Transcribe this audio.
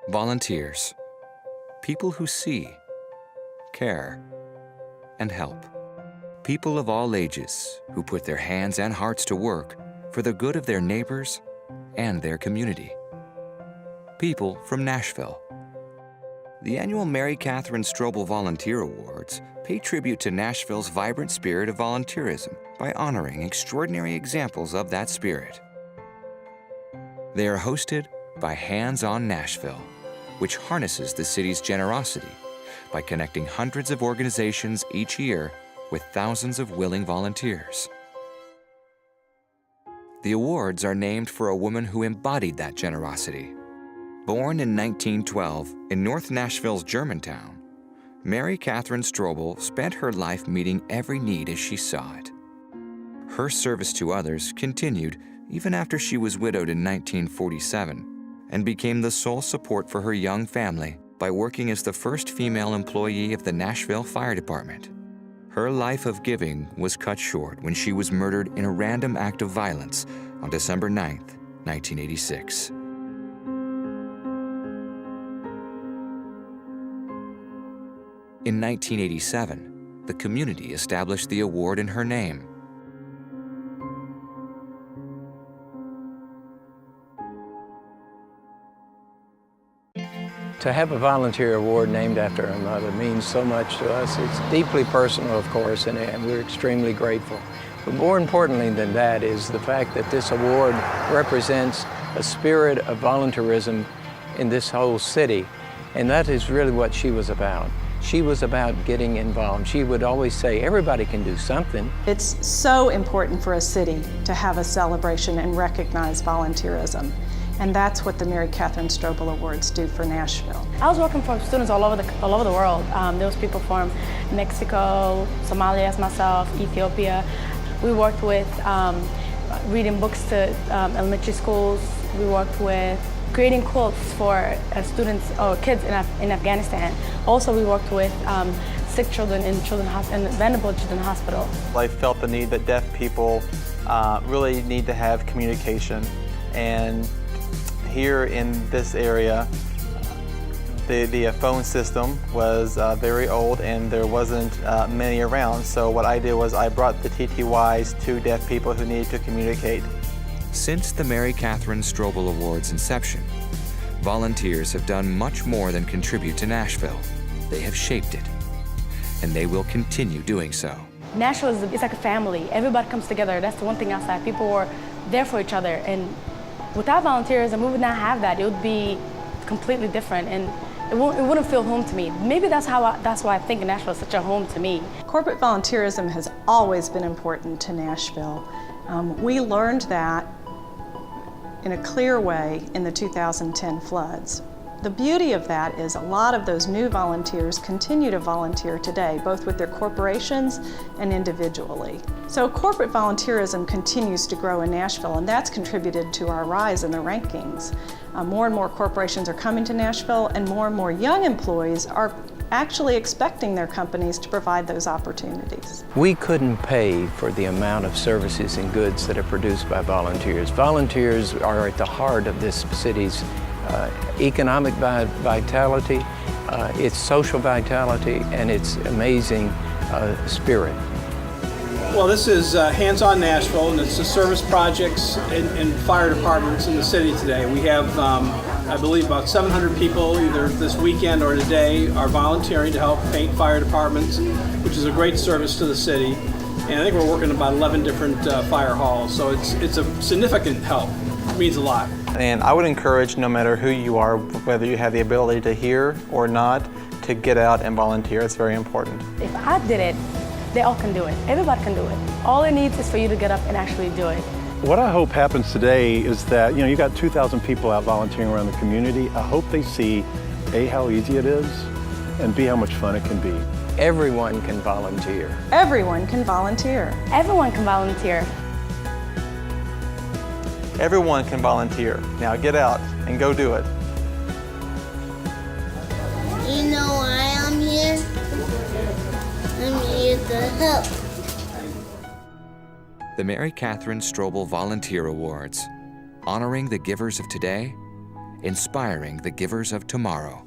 Volunteers, people who see, care, and help. People of all ages who put their hands and hearts to work for the good of their neighbors and their community. People from Nashville. The annual Mary Catherine Strobel Volunteer Awards pay tribute to Nashville's vibrant spirit of volunteerism by honoring extraordinary examples of that spirit. They are hosted by Hands On Nashville, which harnesses the city's generosity by connecting hundreds of organizations each year with thousands of willing volunteers. The awards are named for a woman who embodied that generosity. Born in 1912 in North Nashville's Germantown, Mary Catherine Strobel spent her life meeting every need as she saw it. Her service to others continued even after she was widowed in 1947 and became the sole support for her young family by working as the first female employee of the Nashville Fire Department. Her life of giving was cut short when she was murdered in a random act of violence on December 9, 1986. In 1987, the community established the award in her name. To have a volunteer award named after her mother means so much to us. It's deeply personal, of course, and we're extremely grateful. But more importantly than that is the fact that this award represents a spirit of volunteerism in this whole city. And that is really what she was about. She was about getting involved. She would always say, everybody can do something. It's so important for a city to have a celebration and recognize volunteerism. And that's what the Mary Catherine Strobel Awards do for Nashville. I was working for students all over the world. There was people from Mexico, Somalia as myself, Ethiopia. We worked with reading books to elementary schools. We worked with creating quilts for students or kids in Afghanistan. Also, we worked with sick children in vulnerable children hospital. I felt the need that deaf people really need to have communication, and here in this area, the phone system was very old and there wasn't many around. So what I did was I brought the TTYs to deaf people who needed to communicate. Since the Mary Catherine Strobel Awards inception, volunteers have done much more than contribute to Nashville. They have shaped it, and they will continue doing so. Nashville is like a family. Everybody comes together. That's the one thing outside. People were there for each other, and without volunteerism, we would not have that. It would be completely different, and it wouldn't feel home to me. Maybe that's why I think Nashville is such a home to me. Corporate volunteerism has always been important to Nashville. We learned that in a clear way in the 2010 floods. The beauty of that is a lot of those new volunteers continue to volunteer today, both with their corporations and individually. So corporate volunteerism continues to grow in Nashville, and that's contributed to our rise in the rankings. More and more corporations are coming to Nashville, and more young employees are actually expecting their companies to provide those opportunities. We couldn't pay for the amount of services and goods that are produced by volunteers. Volunteers are at the heart of this city's economic vitality, its social vitality, and its amazing spirit. Well, this is Hands On Nashville, and it's the service projects and fire departments in the city today. We have, I believe, about 700 people either this weekend or today are volunteering to help paint fire departments, which is a great service to the city. And I think we're working about 11 different fire halls, so it's a significant help. It means a lot. And I would encourage, no matter who you are, whether you have the ability to hear or not, to get out and volunteer. It's very important. If I did it, they all can do it. Everybody can do it. All it needs is for you to get up and actually do it. What I hope happens today is that, you got 2,000 people out volunteering around the community. I hope they see, A, how easy it is, and B, how much fun it can be. Everyone can volunteer. Everyone can volunteer. Everyone can volunteer. Everyone can volunteer. Now get out and go do it. You know why I'm here? I'm here to help. The Mary Catherine Strobel Volunteer Awards, honoring the givers of today inspiring the givers of tomorrow.